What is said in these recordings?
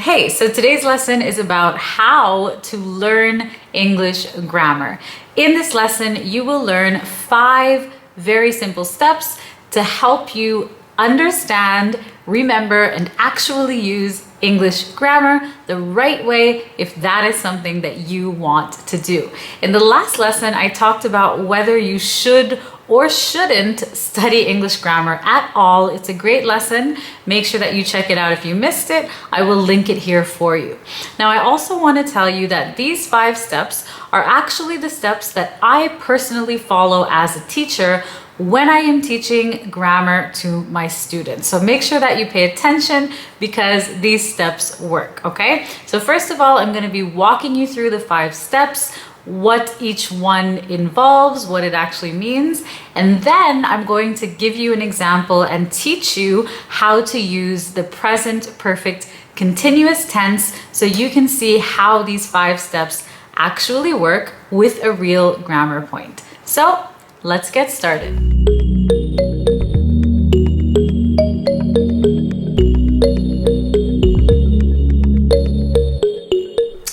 Okay, so today's lesson is about how to learn English grammar. In this lesson, you will learn 5 very simple steps to help you understand, remember, and actually use English grammar the right way if that is something that you want to do. In the last lesson, I talked about whether you should or shouldn't study English grammar at all. It's a great lesson. Make sure that you check it out if you missed it. I will link it here for you. Now, I also want to tell you that these 5 steps are actually the steps that I personally follow as a teacher when I am teaching grammar to my students. So make sure that you pay attention because these steps work, okay? So first of all, I'm going to be walking you through the 5 steps, what each one involves, what it actually means, and then I'm going to give you an example and teach you how to use the present perfect continuous tense so you can see how these 5 steps actually work with a real grammar point. So let's get started.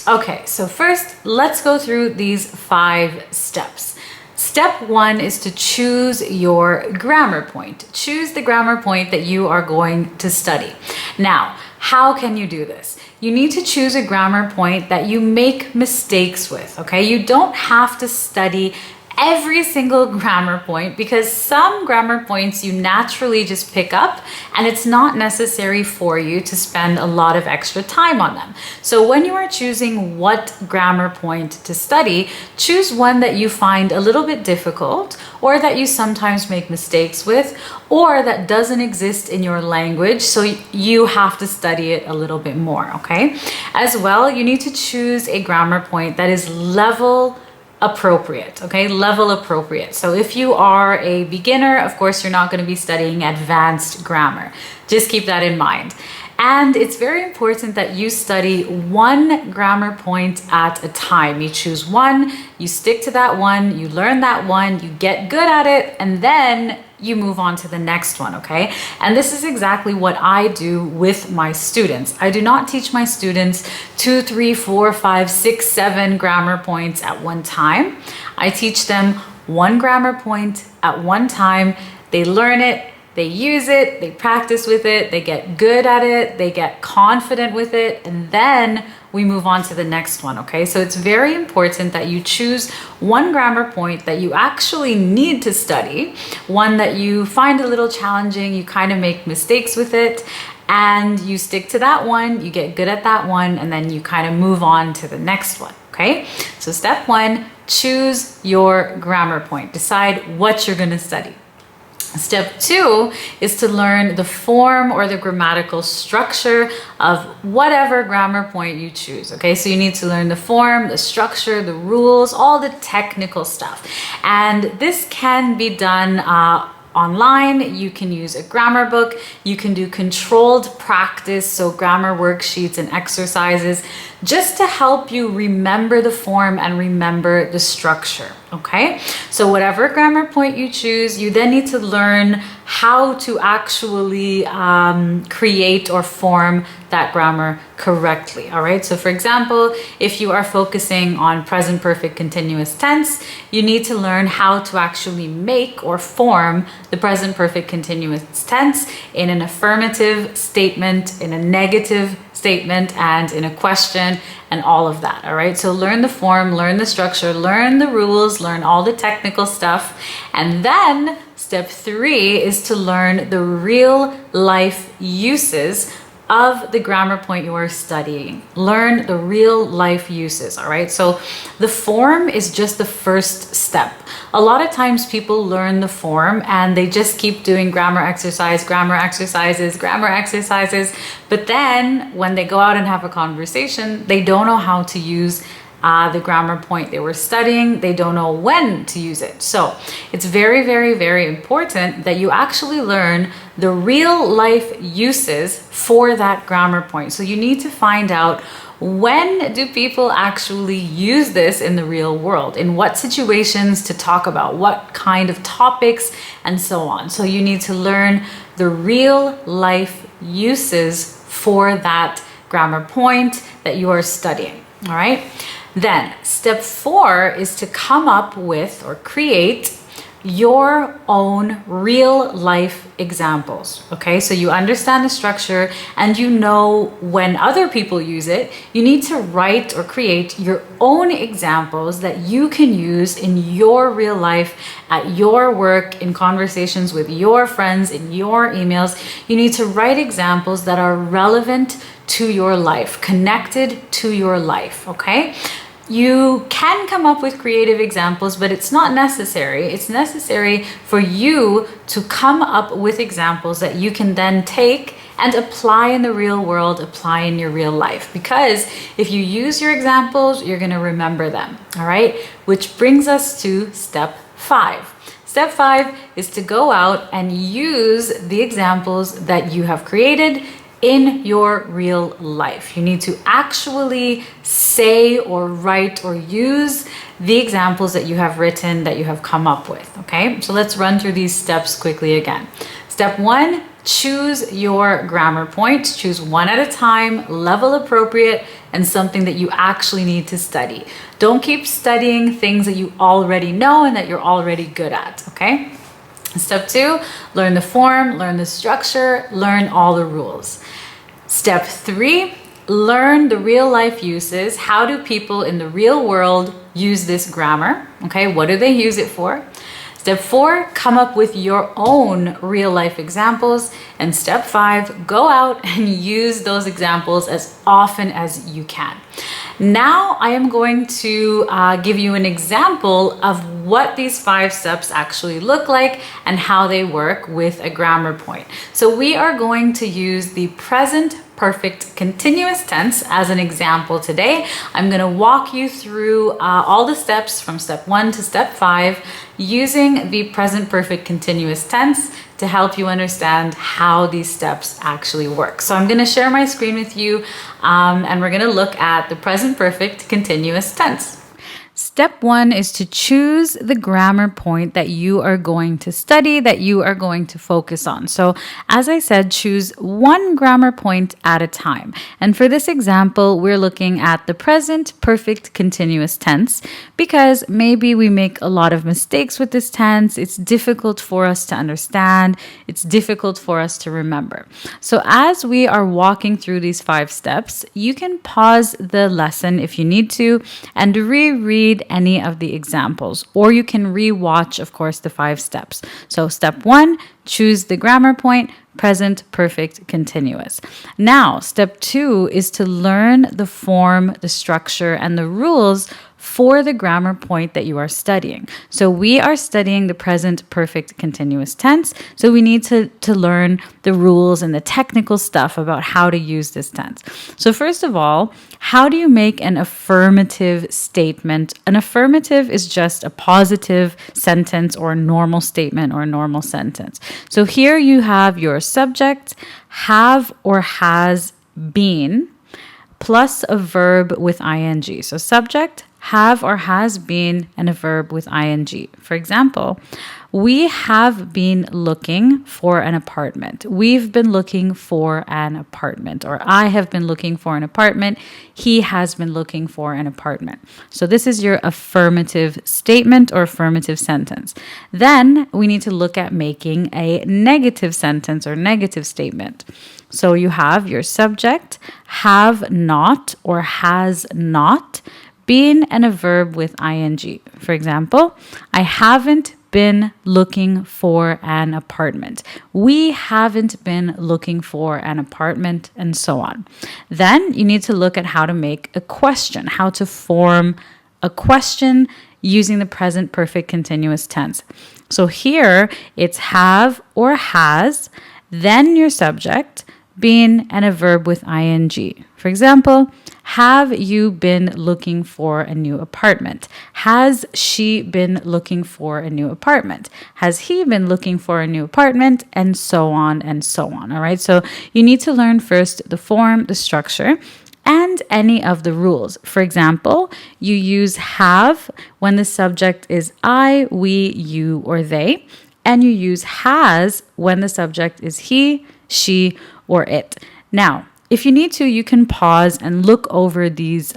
Okay, so first, let's go through these 5 steps. Step 1 is to choose your grammar point. Choose the grammar point that you are going to study. Now, how can you do this? You need to choose a grammar point that you make mistakes with, okay? You don't have to study every single grammar point because some grammar points you naturally just pick up and it's not necessary for you to spend a lot of extra time on them. So when you are choosing what grammar point to study, choose one that you find a little bit difficult or that you sometimes make mistakes with or that doesn't exist in your language, so you have to study it a little bit more, okay? As well, you need to choose a grammar point that is level appropriate, okay? Level appropriate. So if you are a beginner, of course, you're not going to be studying advanced grammar. Just keep that in mind. And it's very important that you study one grammar point at a time. You choose one, you stick to that one, you learn that one, you get good at it, and then you move on to the next one, okay? And this is exactly what I do with my students. I do not teach my students 2, 3, 4, 5, 6, 7 grammar points at one time. I teach them one grammar point at one time. They learn it, they use it, they practice with it, they get good at it, they get confident with it, and then we move on to the next one, okay? So it's very important that you choose one grammar point that you actually need to study, one that you find a little challenging, you kind of make mistakes with it, and you stick to that one, you get good at that one, and then you kind of move on to the next one, okay? So step 1, choose your grammar point. Decide what you're gonna study. Step 2 is to learn the form or the grammatical structure of whatever grammar point you choose, okay? So you need to learn the form, the structure, the rules, all the technical stuff. And this can be done online. You can use a grammar book. You can do controlled practice, so grammar worksheets and exercises, just to help you remember the form and remember the structure, okay? So whatever grammar point you choose, you then need to learn how to actually create or form that grammar correctly, all right? So for example, if you are focusing on present perfect continuous tense, you need to learn how to actually make or form the present perfect continuous tense in an affirmative statement, in a negative statement, and in a question, and all of that, all right? So learn the form, learn the structure, learn the rules, learn all the technical stuff, and then step 3 is to learn the real life uses of the grammar point you are studying. Learn the real life uses, all right? So the form is just the first step. A lot of times people learn the form and they just keep doing grammar exercises, but then when they go out and have a conversation, they don't know how to use the grammar point they were studying. They don't know when to use it. So it's very, very, very important that you actually learn the real life uses for that grammar point. So you need to find out, when do people actually use this in the real world? In what situations to talk about? What kind of topics? And so on. So you need to learn the real life uses for that grammar point that you are studying. All right. Then step 4 is to come up with or create your own real life examples. Okay, so you understand the structure and you know when other people use it, you need to write or create your own examples that you can use in your real life, at your work, in conversations with your friends, in your emails. You need to write examples that are relevant to your life, connected to your life. Okay. You can come up with creative examples, but it's not necessary. It's necessary for you to come up with examples that you can then take and apply in the real world, apply in your real life. Because if you use your examples, you're going to remember them. All right. Which brings us to step 5. Step 5 is to go out and use the examples that you have created in your real life. You need to actually say or write or use the examples that you have written, that you have come up with. Okay, so let's run through these steps quickly again. Step 1, choose your grammar point. Choose one at a time, level appropriate, and something that you actually need to study. Don't keep studying things that you already know and that you're already good at. Okay. Step 2, learn the form, learn the structure, learn all the rules. Step 3, learn the real life uses. How do people in the real world use this grammar? Okay, what do they use it for? Step 4, come up with your own real life examples. And step 5, go out and use those examples as often as you can. Now I am going to give you an example of what these 5 steps actually look like and how they work with a grammar point. So we are going to use the present perfect continuous tense as an example today. I'm going to walk you through all the steps from step 1 to step 5 using the present perfect continuous tense to help you understand how these steps actually work. So I'm going to share my screen with you and we're going to look at the present perfect continuous tense. Step 1 is to choose the grammar point that you are going to study, that you are going to focus on. So as I said, choose one grammar point at a time. And for this example, we're looking at the present perfect continuous tense because maybe we make a lot of mistakes with this tense. It's difficult for us to understand. It's difficult for us to remember. So as we are walking through these 5 steps, you can pause the lesson if you need to and reread any of the examples, or you can re-watch, of course, the 5 steps. So step 1, choose the grammar point, present perfect continuous. Now, step 2 is to learn the form, the structure, and the rules for the grammar point that you are studying. So we are studying the present perfect continuous tense. So we need to learn the rules and the technical stuff about how to use this tense. So first of all, how do you make an affirmative statement? An affirmative is just a positive sentence or a normal statement or a normal sentence. So here you have your subject, have or has been, plus a verb with ing. So subject, have or has been, and a verb with ing. For example, we have been looking for an apartment. We've been looking for an apartment. Or I have been looking for an apartment. He has been looking for an apartment. So this is your affirmative statement or affirmative sentence. Then we need to look at making a negative sentence or negative statement. So you have your subject, have not or has not been, and a verb with ing. For example, I haven't been looking for an apartment. We haven't been looking for an apartment, and so on. Then you need to look at how to make a question, how to form a question using the present perfect continuous tense. So here it's have or has, then your subject, been, and a verb with ing. For example, have you been looking for a new apartment? Has she been looking for a new apartment? Has he been looking for a new apartment? And so on and so on. All right. So you need to learn first the form, the structure, and any of the rules. For example, you use have when the subject is I, we, you, or they. And you use has when the subject is he, she, or it. Now, if you need to, you can pause and look over these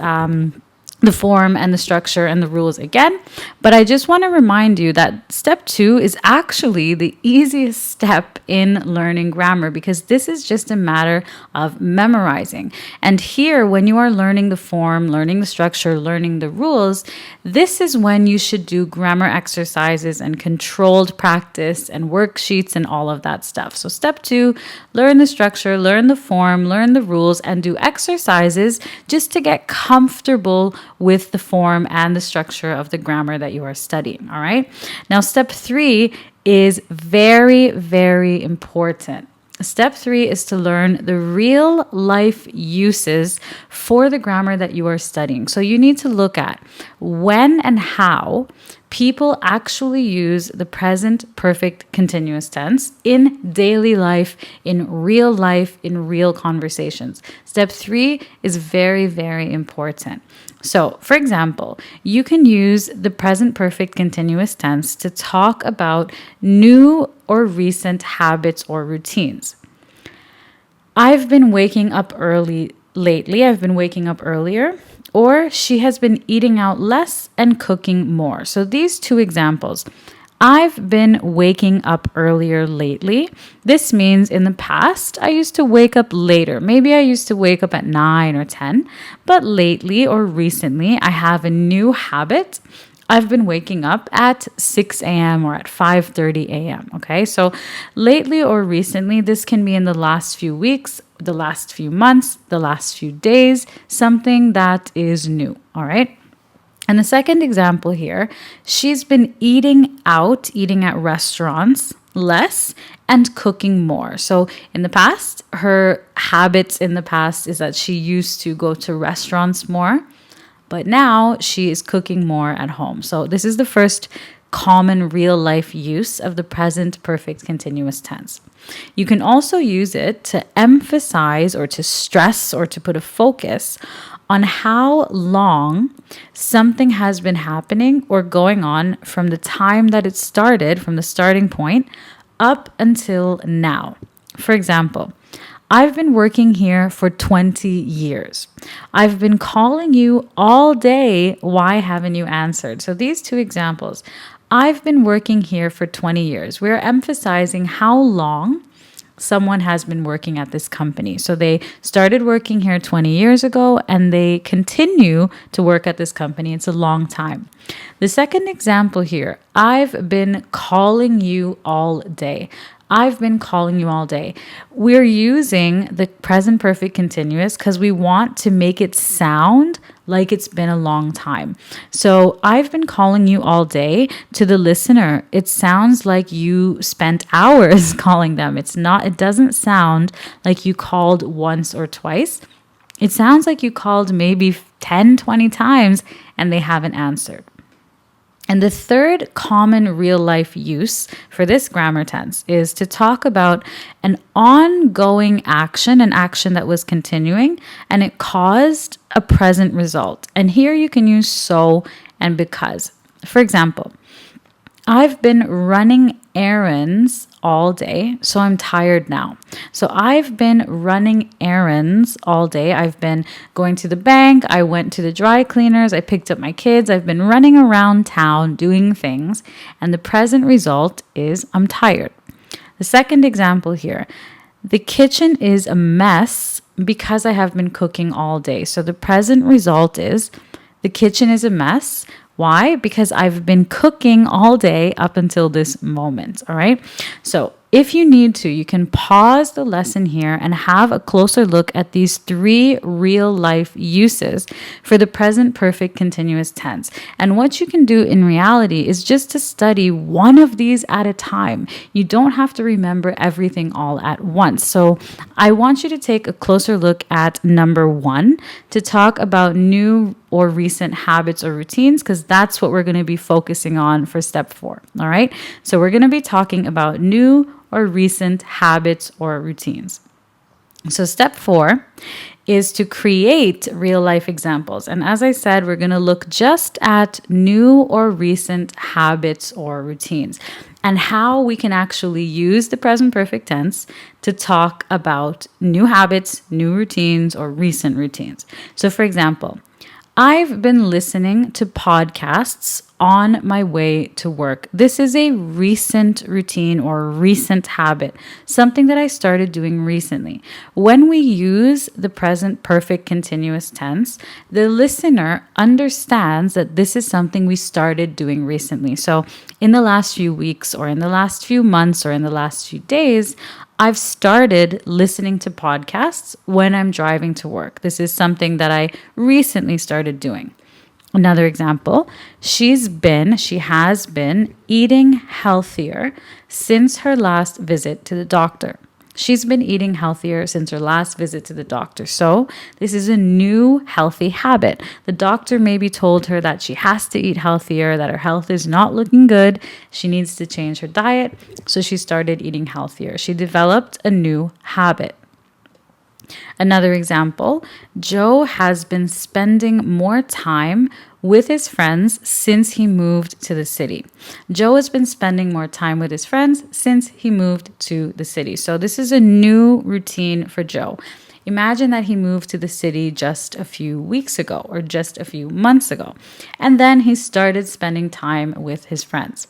the form and the structure and the rules again. But I just want to remind you that step 2 is actually the easiest step in learning grammar, because this is just a matter of memorizing. And here, when you are learning the form, learning the structure, learning the rules, this is when you should do grammar exercises and controlled practice and worksheets and all of that stuff. So step 2, learn the structure, learn the form, learn the rules, and do exercises just to get comfortable with the form and the structure of the grammar that you are studying. All right. Now, step 3 is very, very important. Step 3 is to learn the real life uses for the grammar that you are studying. So you need to look at when and how people actually use the present perfect continuous tense in daily life, in real conversations. Step 3 is very, very important. So, for example, you can use the present perfect continuous tense to talk about new or recent habits or routines. I've been waking up early lately. I've been waking up earlier. Or she has been eating out less and cooking more. So these 2 examples. I've been waking up earlier lately. This means in the past, I used to wake up later. Maybe I used to wake up at 9 or 10. But lately or recently, I have a new habit. I've been waking up at 6 a.m. or at 5:30 a.m. Okay, so lately or recently, this can be in the last few weeks, the last few months, the last few days, something that is new. All right. And the second example here, she's been eating at restaurants less and cooking more. So in the past, her habits in the past is that she used to go to restaurants more. But now she is cooking more at home. So this is the first common real life use of the present perfect continuous tense. You can also use it to emphasize or to stress or to put a focus on how long something has been happening or going on from the time that it started, from the starting point, up until now. For example, I've been working here for 20 years. I've been calling you all day. Why haven't you answered? So these 2 examples. I've been working here for 20 years. We're emphasizing how long someone has been working at this company. So they started working here 20 years ago and they continue to work at this company. It's a long time. The second example here, I've been calling you all day. I've been calling you all day. We're using the present perfect continuous because we want to make it sound like it's been a long time. So I've been calling you all day. To the listener, it sounds like you spent hours calling them. It doesn't sound like you called once or twice. It sounds like you called maybe 10, 20 times and they haven't answered. And the third common real life use for this grammar tense is to talk about an ongoing action, an action that was continuing, and it caused a present result. And here you can use so and because. For example, I've been running errands all day, so I'm tired now. So I've been running errands all day. I've been going to the bank. I went to the dry cleaners. I picked up my kids. I've been running around town doing things. And the present result is I'm tired. The second example here, the kitchen is a mess because I have been cooking all day. So the present result is the kitchen is a mess. Why? Because I've been cooking all day up until this moment. All right. So if you need to, you can pause the lesson here and have a closer look at these 3 real life uses for the present perfect continuous tense. And what you can do in reality is just to study one of these at a time. You don't have to remember everything all at once. So I want you to take a closer look at number 1 to talk about new or recent habits or routines, because that's what we're going to be focusing on for step 4. All right. So we're going to be talking about new or recent habits or routines. So step 4 is to create real life examples. And as I said, we're going to look just at new or recent habits or routines. and how we can actually use the present perfect tense to talk about new habits, new routines, or recent routines. So, for example, I've been listening to podcasts on my way to work. This is a recent routine or recent habit, something that I started doing recently. When we use the present perfect continuous tense, the listener understands that this is something we started doing recently. So, in the last few weeks, or in the last few months, or in the last few days, I've started listening to podcasts when I'm driving to work. This is something that I recently started doing. Another example, she has been eating healthier since her last visit to the doctor. She's been eating healthier since her last visit to the doctor. So this is a new healthy habit. The doctor maybe told her that she has to eat healthier, that her health is not looking good. She needs to change her diet. So she started eating healthier. She developed a new habit. Another example, Joe has been spending more time with his friends since he moved to the city. Joe has been spending more time with his friends since he moved to the city. So this is a new routine for Joe. Imagine that he moved to the city just a few weeks ago or just a few months ago, and then he started spending time with his friends.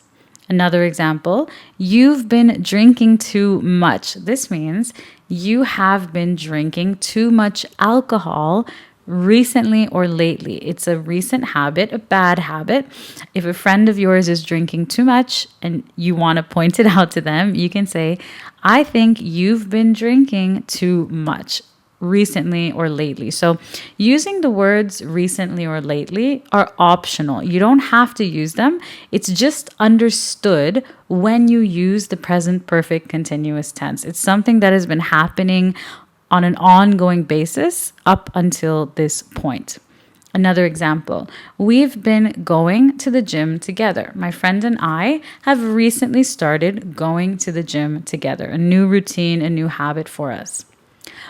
Another example, you've been drinking too much. This means you have been drinking too much alcohol recently or lately. It's a recent habit, a bad habit. If a friend of yours is drinking too much and you want to point it out to them, you can say, I think you've been drinking too much recently or lately. So using the words recently or lately are optional. You don't have to use them. It's just understood when you use the present perfect continuous tense. It's something that has been happening on an ongoing basis up until this point. Another example, we've been going to the gym together. My friend and I have recently started going to the gym together, a new routine, a new habit for us.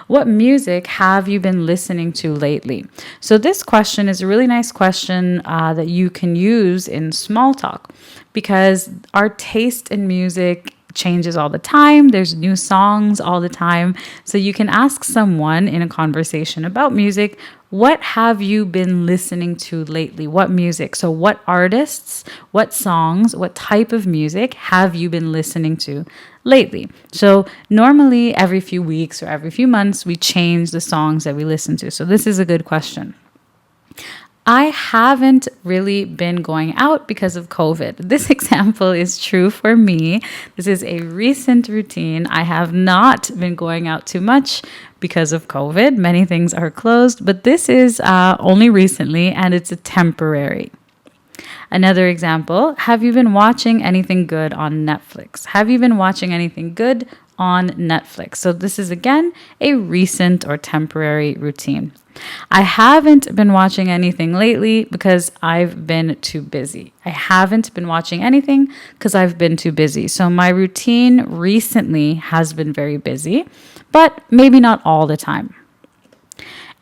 What music have you been listening to lately? So this question is a really nice question that you can use in small talk because our taste in music changes all the time. There's new songs all the time. So you can ask someone in a conversation about music, what have you been listening to lately? What music? So what artists, what songs, what type of music have you been listening to lately? So normally every few weeks or every few months, we change the songs that we listen to. So this is a good question. I haven't really been going out because of COVID. This example is true for me. This is a recent routine. I have not been going out too much because of COVID. Many things are closed, but this is only recently and it's a temporary. Another example, have you been watching anything good on Netflix? Have you been watching anything good on Netflix? So this is again a recent or temporary routine. I haven't been watching anything lately because I've been too busy. I haven't been watching anything because I've been too busy. So my routine recently has been very busy, but maybe not all the time.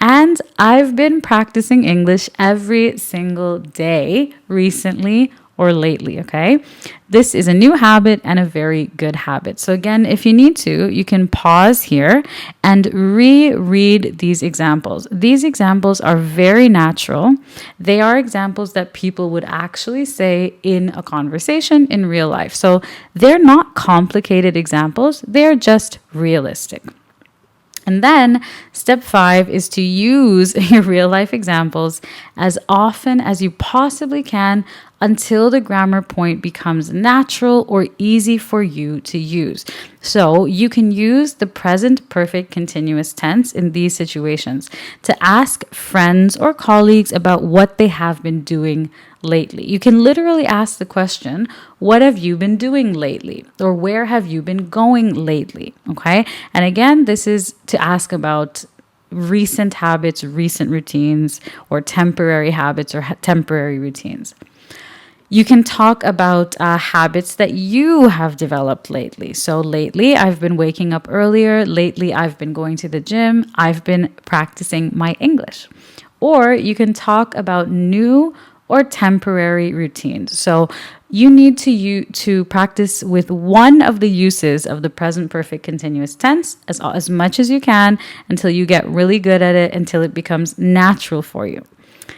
And I've been practicing English every single day recently or lately, okay? This is a new habit and a very good habit. So again, if you need to, you can pause here and reread these examples. These examples are very natural. They are examples that people would actually say in a conversation in real life. So they're not complicated examples. They're just realistic. And then step 5 is to use your real life examples as often as you possibly can until the grammar point becomes natural or easy for you to use. So you can use the present perfect continuous tense in these situations to ask friends or colleagues about what they have been doing lately. You can literally ask the question, what have you been doing lately? Or where have you been going lately? Okay. And again, this is to ask about recent habits, recent routines, or temporary habits or temporary routines. You can talk about habits that you have developed lately. So lately, I've been waking up earlier. Lately, I've been going to the gym. I've been practicing my English. Or you can talk about new or temporary routines. So you need to practice with one of the uses of the present perfect continuous tense as much as you can until you get really good at it, until it becomes natural for you.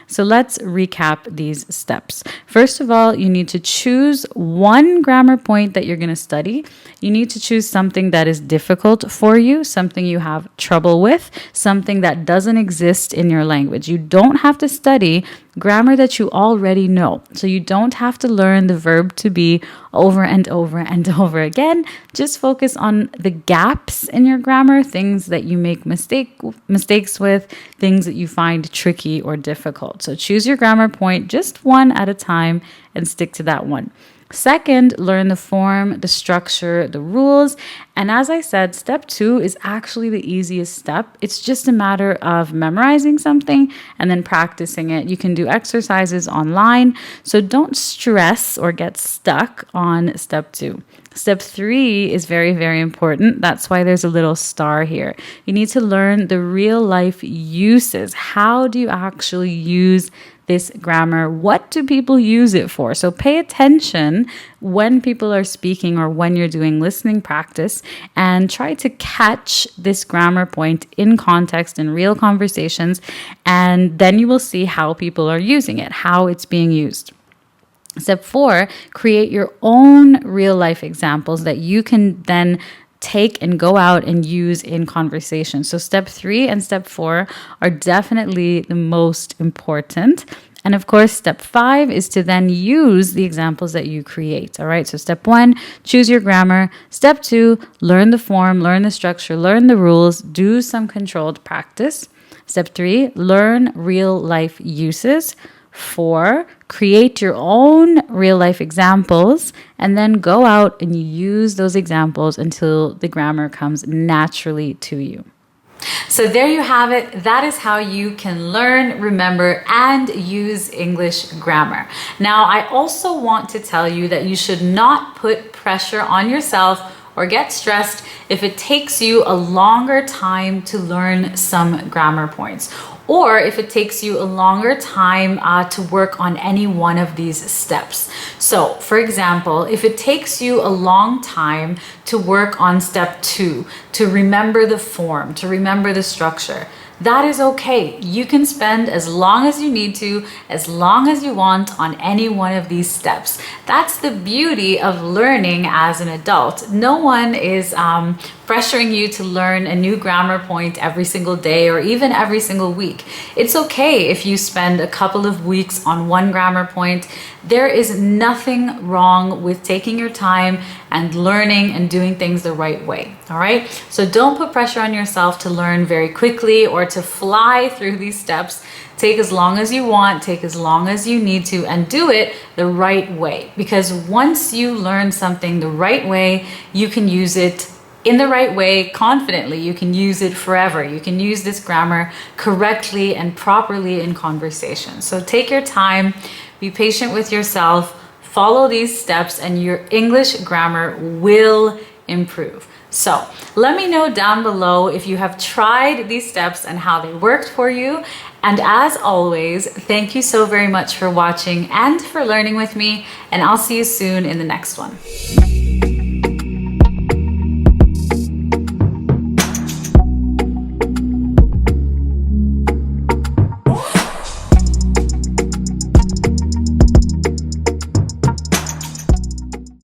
So let's recap these steps. First of all, you need to choose one grammar point that you're going to study. You need to choose something that is difficult for you, something you have trouble with, something that doesn't exist in your language. You don't have to study grammar that you already know. So you don't have to learn the verb to be over and over and over again. Just focus on the gaps in your grammar, things that you make mistakes with, things that you find tricky or difficult. So choose your grammar point just one at a time and stick to that one. Second, learn the form, the structure, the rules. And as I said, step 2 is actually the easiest step. It's just a matter of memorizing something and then practicing it. You can do exercises online, so don't stress or get stuck on step 2. Step 3 is very, very important. That's why there's a little star here. You need to learn the real life uses. How do you actually use this grammar? What do people use it for? So pay attention when people are speaking or when you're doing listening practice, and try to catch this grammar point in context in real conversations, and then you will see how people are using it, how it's being used. Step 4, create your own real life examples that you can then take and go out and use in conversation. So step 3 and step 4 are definitely the most important. And of course, step 5 is to then use the examples that you create. All right. So step 1, choose your grammar. Step 2, learn the form, learn the structure, learn the rules, do some controlled practice. Step 3, learn real life uses. 4, create your own real life examples, and then go out and use those examples until the grammar comes naturally to you. So there you have it. That is how you can learn, remember, and use English grammar. Now, I also want to tell you that you should not put pressure on yourself or get stressed if it takes you a longer time to learn some grammar points, or if it takes you a longer time to work on any one of these steps. So, for example, if it takes you a long time to work on step 2, to remember the form, to remember the structure, that is okay. You can spend as long as you need to, as long as you want on any one of these steps. That's the beauty of learning as an adult. No one is pressuring you to learn a new grammar point every single day or even every single week. It's okay if you spend a couple of weeks on one grammar point. There is nothing wrong with taking your time and learning and doing things the right way. All right. So don't put pressure on yourself to learn very quickly or to fly through these steps. Take as long as you want, take as long as you need to, and do it the right way. Because once you learn something the right way, you can use it in the right way confidently. You can use it forever. You can use this grammar correctly and properly in conversation. So take your time, be patient with yourself, follow these steps, and your English grammar will improve. So let me know down below if you have tried these steps and how they worked for you. And as always, thank you so very much for watching and for learning with me, and I'll see you soon in the next one.